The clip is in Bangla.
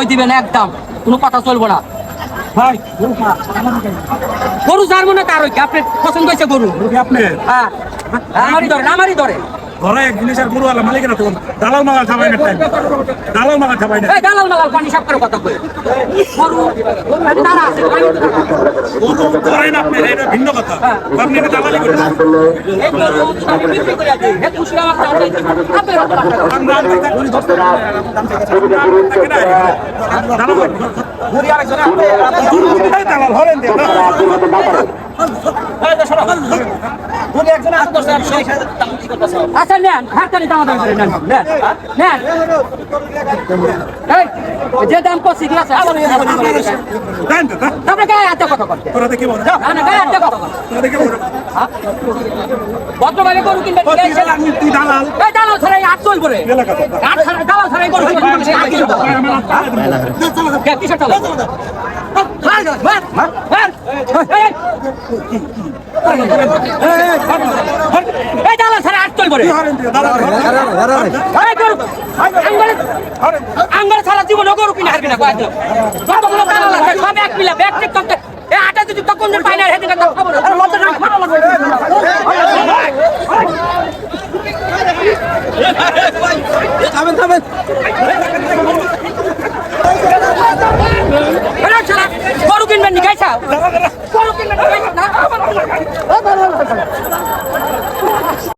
কই দিবেন একদম, কোনো কথা চলবো না ভাই গরু যার মনে তার ওই আপনি পছন্দ হয়েছে গরু আপনি হ্যাঁ আমারই ধরে ঘরে এক জিনিসের গরু আলা মালিকেরা তখন দালাল মালাল খাবাই না দালাল মালাল খাবাই না এই দালাল মালাল পানি সাপ করে কথা কই গরু তারা আছে গরু ধরেন আপনি এটা ভিন্ন কথা আপনি এটা দালালি করেন এই গরু আমি বিক্রি করে দিই হে খুশি আমার টাকা আপনার দালাল হরেন দিয়ে আচ্ছা নেন হাতখানি দাম দাম করে নেন নেন এই যে দাম কষি দিয়েছে তারপরে গায়ে হাতে কথা করতে গায়ে হাতে কথা করতে ভদ্রভাবে গরু কিনবে তুই দালাল এই দালাল ছাড়াই হাত চলবো রে দালাল ছাড়াই গরু কিনবে কিসের চালা এই দালাল ছাড়া হাত চলবো রে আঙ্গার ছাড়া জীবন গরু কিনে হারবি না কয়েক যতগুলো দালাল আছে সব এক মিলা ব্যাগ চেক করতে এই আটা যদি তখন পাই না হেদিকে খবর থামেন